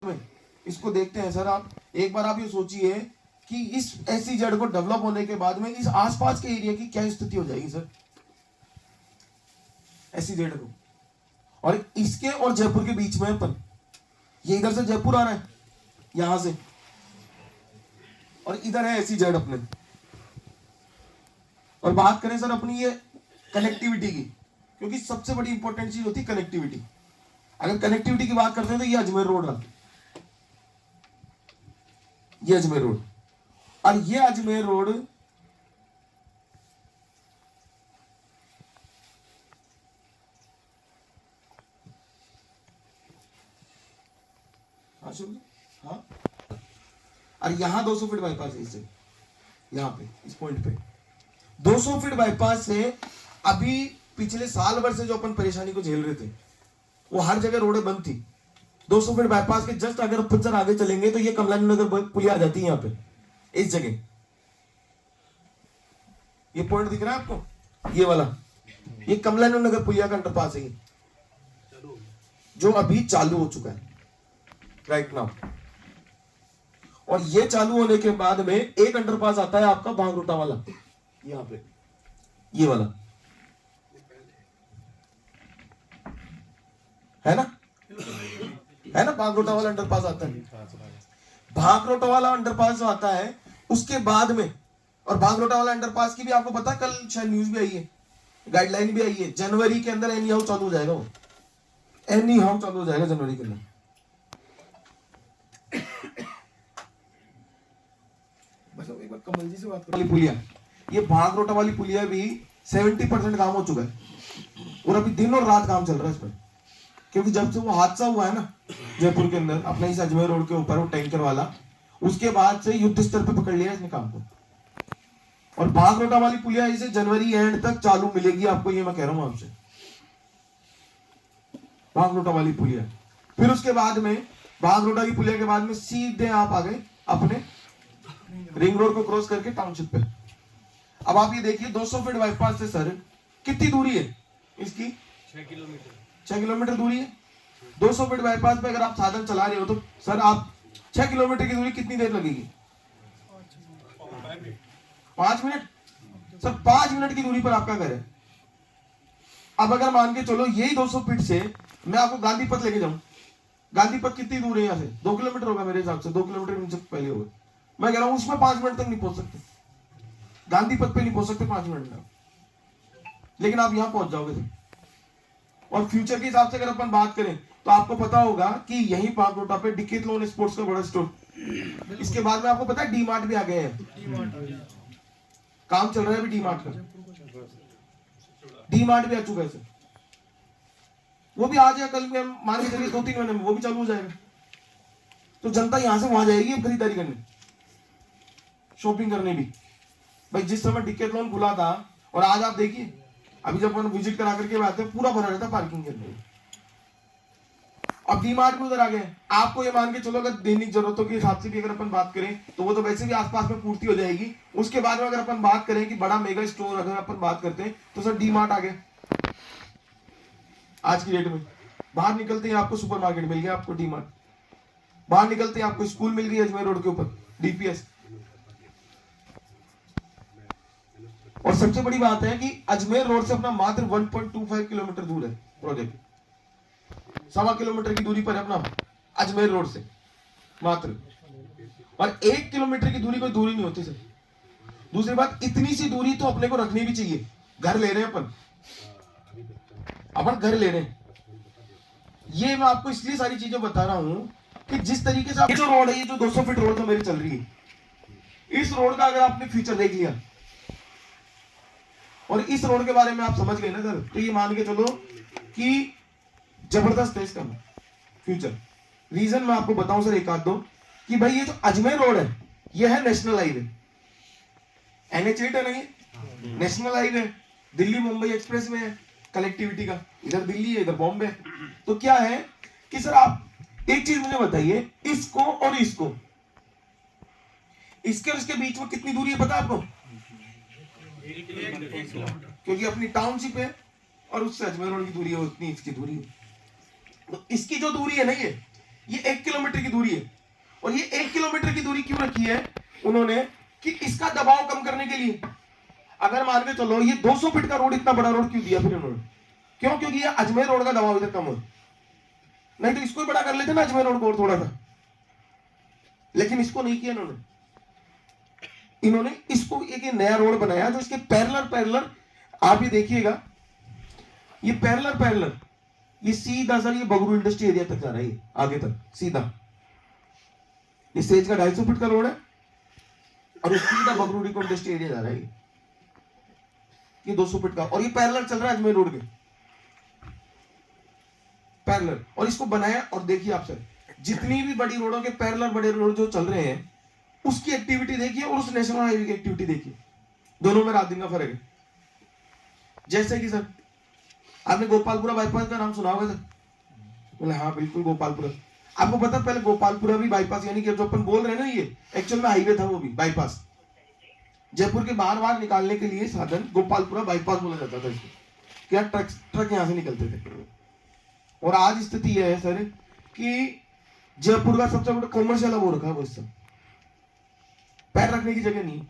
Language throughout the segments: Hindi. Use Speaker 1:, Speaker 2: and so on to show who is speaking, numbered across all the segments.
Speaker 1: में इसको देखते हैं सर। आप एक बार आप ये सोचिए कि इस SEZ को डेवलप होने के बाद में इस आसपास के एरिया की क्या स्थिति हो जाएगी सर, SEZ को। और इसके और जयपुर के बीच में अपन, ये इधर से जयपुर आ रहा है यहां से, और इधर है SEZ अपने। और बात करें सर अपनी ये कनेक्टिविटी की, क्योंकि सबसे बड़ी इंपॉर्टेंट चीज होती है कनेक्टिविटी। अगर कनेक्टिविटी की बात करते हैं तो ये अजमेर रोड रहा, ये अजमेर रोड, और ये अजमेर रोड हाँ, और यहां 200 फीट बाईपास है इससे, यहां पे इस पॉइंट पे 200 फीट बाईपास से अभी पिछले साल भर से जो अपन परेशानी को झेल रहे थे, वो हर जगह रोडें बंद थी। 200 फीट बाईपास के जस्ट अगर अपन आगे चलेंगे तो ये कमलानी नगर पुलिया आ जाती है यहाँ पे, इस जगह। ये पॉइंट दिख रहा है आपको, ये वाला, ये कमलानी नगर पुलिया का अंडरपास है, जो अभी चालू हो चुका है राइट नाउ। और ये चालू होने के बाद में एक अंडरपास आता है आपका भांगरोटा वाला, यहां पे, ये वाला है ना, है ना, भांगरोटा वाला अंडरपास आता है। भांगरोटा वाला अंडरपास जो आता है उसके बाद में, और भांगरोटा वाला अंडरपास की भी आपको पता, कल शायद न्यूज भी आई है, गाइडलाइन भी आई है, जनवरी के अंदर एनी हाउ चालू हो जाएगा, वो एनी हाउ चालू हो जाएगा जनवरी के अंदर। एक बार कमल जी से बात करो। पुलिया, ये भांगरोटा वाली पुलिया भी 70% काम हो चुका है, और अभी दिन और रात काम चल रहा है इस पर। क्योंकि जब से वो हादसा हुआ है ना जयपुर के अंदर, अपने इस अजमेर रोड के ऊपर, वो टैंकर वाला, उसके बाद से युद्ध स्तर पे पकड़ लिया इसने काम को। और भांगरोटा वाली पुलिया इसे जनवरी एंड तक चालू मिलेगी आपको, ये मैं कह रहा हूं आपसे, भांगरोटा वाली पुलिया। फिर उसके बाद में, भांगरोटा की पुलिया के बाद में सीधे आप आ गए अपने रिंग रोड को क्रॉस करके टाउनशिप पे। अब आप ये देखिए 200 फीट बाईपास से सर कितनी दूरी है इसकी, 6 किलोमीटर दूरी है। 200 फीट बाईपास पे अगर आप साधन चला रहे हो तो सर आप 6 किलोमीटर की दूरी कितनी देर लगेगी, 5 मिनट सर, 5 मिनट की दूरी पर आपका घर है। अब अगर मान के चलो यही 200 फीट से मैं आपको गांधीपथ लेके जाऊं, गांधीपथ कितनी दूर है यहाँ से, 2 किलोमीटर होगा मेरे हिसाब से, 2 किलोमीटर पहले होगा। मैं कह रहा हूं उसमें 5 मिनट तक नहीं पहुंच सकते, गांधीपथ पे नहीं पहुंच सकते 5 मिनट में, लेकिन आप यहां पहुंच जाओगे। और फ्यूचर के हिसाब से अगर अपन बात करें तो आपको पता होगा कि यहीं भांगरोटा पे डिकेथलॉन स्पोर्ट्स का बड़ा स्टोर, इसके बाद में आपको पता है डी-मार्ट भी आ गए हैं, काम चल रहा है अभी डी-मार्ट का, डी-मार्ट भी आ चुका है सर, वो भी आ जाएगा कल में, मान के चलिए 2-3 महीने में वो भी चालू हो जाएगा। तो जनता यहां से वहां जाएगी खरीदारी करने, शॉपिंग करने भी। भाई जिस समय डिकेथलॉन खुला था, और आज आप देखिए अभी जब अपन विजिट करा करके आते हैं, पूरा भरा रहता पार्किंग के अंदर। अब डी-मार्ट में उधर आ गए, आपको ये मान के चलो अगर दैनिक जरूरतों के हिसाब से भी अगर अपन बात करें तो वो तो वैसे भी आसपास में पूर्ति हो जाएगी। उसके बाद में अगर अपन बात करें कि बड़ा मेगा स्टोर अगर अपन बात करते हैं तो सर डी-मार्ट आ गए आज की डेट में। बाहर निकलते ही आपको सुपरमार्केट मिल गया, आपको डी-मार्ट, बाहर निकलते ही आपको स्कूल मिल गई अजमेर रोड के ऊपर, DPS। और सबसे बड़ी बात है कि अजमेर रोड से अपना मात्र 1.25 किलोमीटर दूर है प्रोजेक्ट, 1.25 किलोमीटर की दूरी पर है अपना अजमेर रोड से मात्र, और 1 किलोमीटर की दूरी कोई दूरी नहीं होती सर। दूसरी बात, इतनी सी दूरी तो अपने को रखनी भी चाहिए, घर ले रहे हैं अपन घर ले रहे हैं। ये मैं आपको इसलिए सारी चीजें बता रहा हूं कि जिस तरीके से जो रोड है, ये जो 200 फीट रोड जो मेरी चल रही है, इस रोड का अगर आपने फ्यूचर देख लिया और इस रोड के बारे में आप समझ गए ना सर, तो ये मान के चलो कि जबरदस्त है इसका फ्यूचर। रीजन मैं आपको बताऊं सर एक आध दो, कि भाई ये जो अजमेर रोड है ये है नेशनल हाईवे, NH8 है नहीं, national highway, Delhi Mumbai express में है कनेक्टिविटी का, इधर दिल्ली है इधर बॉम्बे। तो क्या है कि सर आप एक चीज मुझे बताइए, इसको और इसको, इसके और इसके बीच में कितनी दूरी है पता है आपको, क्योंकि अपनी टाउनशिप है और उससे अजमेर रोड की दूरी है उतनी इसकी दूरी है। तो इसकी जो दूरी है ना, ये 1 किलोमीटर की दूरी है। और ये 1 किलोमीटर की दूरी क्यों रखी है उन्होंने, कि इसका दबाव कम करने के लिए। अगर मान के चलो ये 200 फीट का रोड, इतना बड़ा रोड क्यों दिया फिर उन्होंने? क्यों? क्योंकि ये अजमेर रोड का दबाव इधर कम हो, नहीं तो इसको बड़ा कर लेते ना अजमेर रोड को और थोड़ा सा, लेकिन इसको नहीं किया इन्होंने। इन्होंने इसको एक नया रोड बनाया जो इसके पैरेलल आप ये देखिएगा, ये पैरेलल ये सीधा सर ये बगरू इंडस्ट्री एरिया तक जा रहा है, आगे तक सीधा। ये सेज का 250 फीट का रोड है और सीधा बगरू इंडस्ट्री एरिया जा रहा है, ये 200 फीट का, और ये पैरेलल चल रहा है अजमेर रोड के पैरेलल। और इसको बनाया, और देखिए आप सर जितनी भी बड़ी रोडों के पैरेलल बड़े रोड जो चल रहे हैं उसकी एक्टिविटी देखिए और उस नेशनल हाईवे की एक्टिविटी देखिए, दोनों में रात दिन का फर्क है। जैसे कि सर आपने गोपालपुरा बाईपास का नाम सुना होगा सर? बोले हाँ बिल्कुल गोपालपुरा। आपको पता पहले गोपालपुरा भी बाईपास, यानी कि जो अपन बोल रहे हैं ना ये एक्चुअल में हाईवे था, वो भी बाईपास। जयपुर के बाहर निकालने के लिए साधन गोपालपुरा बाईपास बोला जाता था इसको, क्या ट्रक यहां से निकलते थे। और आज स्थिति यह है सर कि जयपुर का सबसे बड़ा कॉमर्शियल हो रखा है वो, इससे पैर रखने की जगह नहीं।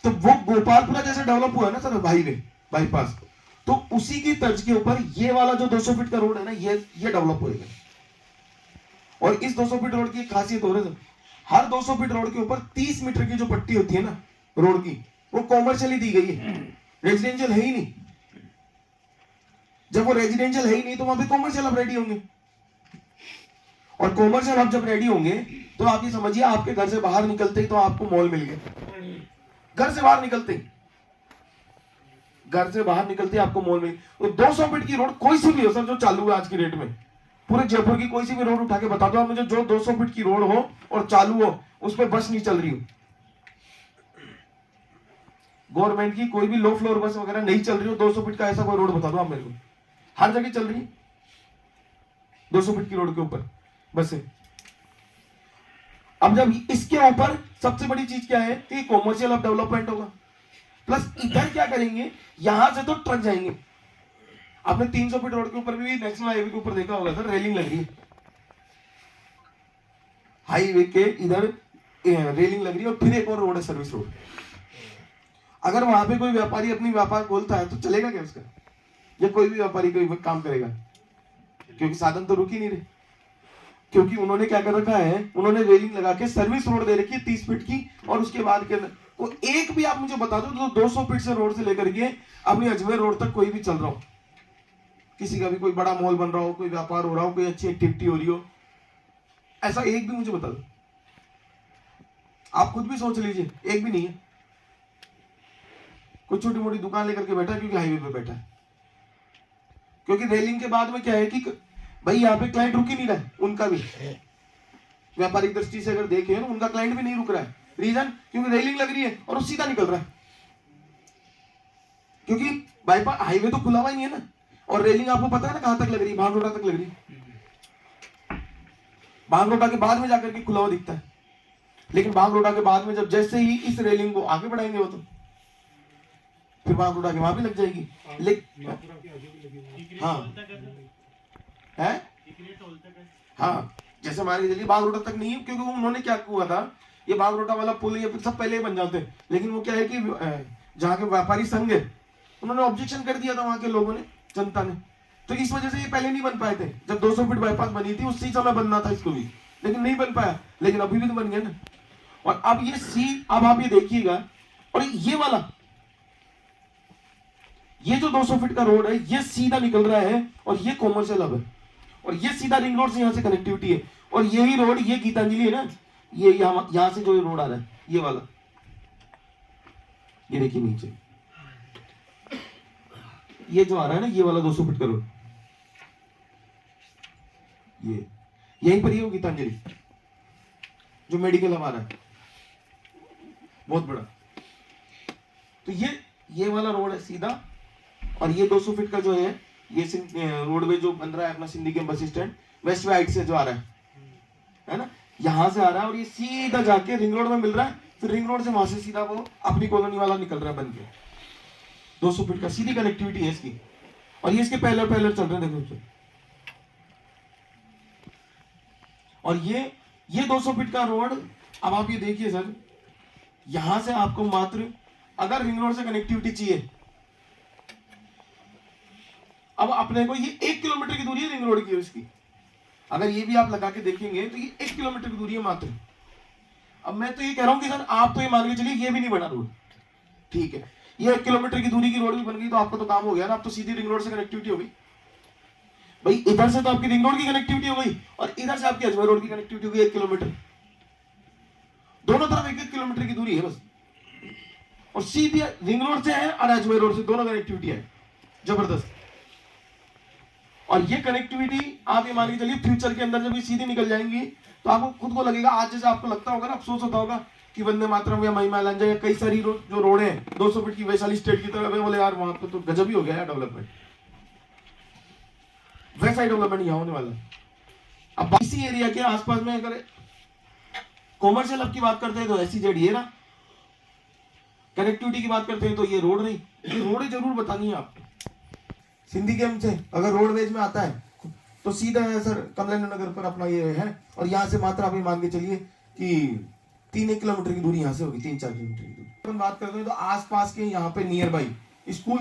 Speaker 1: तो वो गोपालपुरा जैसे डेवलप हुआ है ना सर हाईवे बाईपास, तो उसी की तर्ज के ऊपर ये वाला जो 200 फीट का रोड है ना ये डेवलप होएगा। और इस 200 फीट रोड की खासियत हो रही है, हर 200 फीट रोड के ऊपर 30 मीटर की जो पट्टी होती है ना रोड की, वो कॉमर्शियली दी गई है, रेजिडेंशियल है ही नहीं। जब वो रेजिडेंशियल है ही नहीं तो वहां पे कॉमर्शियल अब रेडी होंगे, और कॉमर्शियल अब जब रेडी होंगे तो आप ये समझिए आपके घर से बाहर निकलते ही तो आपको मॉल मिल गया, घर से बाहर निकलते आपको मॉल मिल। तो 200 फीट की रोड कोई सी भी हो सर जो चालू है आज की डेट में, पूरे जयपुर की कोई सी भी रोड उठा के बता दो आप मुझे जो 200 फीट की रोड हो और चालू हो, उस पर बस नहीं चल रही हो, गवर्नमेंट की कोई भी लो फ्लोर बस वगैरह नहीं चल रही हो 200 फीट का, ऐसा कोई रोड बता दो आप मेरे को। हर जगह चल रही है 200 फीट की रोड के ऊपर बसें। अब जब इसके ऊपर सबसे बड़ी चीज क्या है कि कॉमर्शियल अब डेवलपमेंट होगा, प्लस इधर क्या करेंगे, यहां से तो ट्रक जाएंगे। आपने 300 फीट रोड के ऊपर भी नेशनल हाईवे के ऊपर देखा होगा सर, रेलिंग लग रही है हाईवे के इधर, रेलिंग लग रही है। और फिर एक और रोड है सर्विस रोड। अगर वहां पे कोई व्यापारी अपनी व्यापार खोलता है तो चलेगा क्या उसका, या कोई भी व्यापारी कोई काम करेगा? क्योंकि साधन तो रुक ही नहीं रहे, क्योंकि उन्होंने क्या कर रखा है, उन्होंने रेलिंग लगा के सर्विस रोड दे रखी है 30 फीट की। और उसके बाद के वो एक भी आप मुझे बता दो तो 200 फीट से रोड से लेकर के अपनी अजमेर रोड तक कोई भी चल रहा हो, किसी का भी कोई बड़ा मॉल बन रहा हो, कोई व्यापार हो रहा हो, कोई अच्छी एक्टिविटी हो रही हो, ऐसा एक भी मुझे बता दो। आप खुद भी सोच लीजिए, एक भी नहीं है। कोई छोटी मोटी दुकान लेकर के बैठा है क्योंकि हाईवे पे बैठा है, क्योंकि रेलिंग के बाद में क्या है कि भाई यहाँ पे क्लाइंट रुक ही नहीं रहा है, उनका भी व्यापारिक दृष्टि से अगर देखें ना उनका क्लाइंट भी नहीं रुक रहा है। रीजन क्योंकि रेलिंग लग रही है और वो सीधा निकल रहा है, क्योंकि बाईपास हाईवे तो खुला हुआ ही नहीं है ना। और रेलिंग आपको पता है ना कहां तक लग रही है, भांगरोटा तक लग रही है। भांगरोटा के बाद में जाकर के खुला हुआ दिखता है, लेकिन भांगरोटा के बाद में जब जैसे ही इस रेलिंग को आगे बढ़ाएंगे वो तो फिर भांगरोटा के वहां भी लग जाएगी। लेकिन हाँ है, हाँ जैसे मान लीजिए बागरोटा तक नहीं है, क्योंकि उन्होंने क्या हुआ था, ये बागरोटा वाला पुल ये सब पहले ही बन जाते हैं, लेकिन वो क्या है कि जहाँ के व्यापारी संघ है उन्होंने ऑब्जेक्शन कर दिया था वहां के लोगों ने, जनता ने, तो इस वजह से ये पहले नहीं बन पाए थे। जब 200 फीट बाईपास बनी थी उसी समय बनना था इसको भी, लेकिन नहीं बन पाया, लेकिन अभी भी तो बन गया ना। और अब ये अब आप ये देखिएगा, और ये वाला ये जो 200 फीट का रोड है ये सीधा निकल रहा है और ये कॉमर्शियल हब है, और ये सीधा रिंग रोड से यहाँ से कनेक्टिविटी है। और यही रोड ये गीतांजलि है ना, ये यहां से जो रोड आ रहा है ये वाला, ये देखिए नीचे ये जो आ रहा है ना ये वाला 200 फीट का रोड, ये यहीं पर ही हो गीतांजलि जो मेडिकल हब आ रहा है बहुत बड़ा। तो ये वाला रोड है सीधा, और ये 200 फीट का जो है ये रोडवे जो बन रहा है अपना सिंधी के बस स्टैंड वेस्ट वाइड से जो आ रहा है ना, यहां से आ रहा है और ये सीधा जाके रिंग रोड में मिल रहा है, फिर रिंग रोड से वहां से सीधा वो अपनी कॉलोनी वाला निकल रहा है बन के। 200 फीट का सीधी कनेक्टिविटी है इसकी, और ये इसके पहले चल रहे हैं। देखो और ये 200 फीट का रोड, अब आप ये देखिए सर, यहां से आपको मात्र अगर रिंग रोड से कनेक्टिविटी चाहिए, अब अपने को ये 1 किलोमीटर की दूरी है रिंग रोड की उसकी, अगर ये भी आप लगा के देखेंगे तो ये 1 किलोमीटर की दूरी है मात्र। अब मैं तो ये कह रहा हूं कि सर आप तो ये मान के चलिए ये भी नहीं बना रोड, ठीक है, ये 1 किलोमीटर की दूरी की रोड भी बन गई तो आपका तो काम हो गया ना, आप तो सीधी रिंग रोड से कनेक्टिविटी हो गई भाई। इधर से तो आपकी रिंग रोड की कनेक्टिविटी हो गई और इधर से आपकी अजमेर रोड की कनेक्टिविटी हो गई 1 किलोमीटर, दोनों तरफ 1-1 किलोमीटर की दूरी है बस, और सीधी रिंग रोड से है और अजमेर रोड से दोनों कनेक्टिविटी है, जबरदस्त। और ये कनेक्टिविटी आप ये मान के चलिए फ्यूचर के अंदर जब ये सीधी निकल जाएंगी तो आपको खुद को लगेगा, आज जैसे आपको लगता होगा ना, अफसोस होता होगा कि वंदे मातरम या महिमा लंजा या कई सारी जो रोड है 200 फीट की वैशाली स्टेट की तरफ, बोले यार वहां पे तो गजब ही हो गया है डेवलपमेंट, वैसा ही डेवलपमेंट यहाँ होने वाला है। अब इसी एरिया के आसपास में अगर कॉमर्शियल हब की बात करते हैं तो SEZ ये रहा, कनेक्टिविटी की बात करते हैं तो ये रोड रही। ये रोड जरूर बतानी है आपको, सिंधी गेम से अगर रोडवेज में आता है तो सीधा है सर कमलेन्द्र नगर पर अपना ये है, और यहाँ से मात्र आप ये मान के चलिए कि 3-1 किलोमीटर की दूरी यहाँ से होगी, 3-4 किलोमीटर की दूरी। अपन बात करते हैं तो आसपास के यहाँ पे नियर बाई स्कूल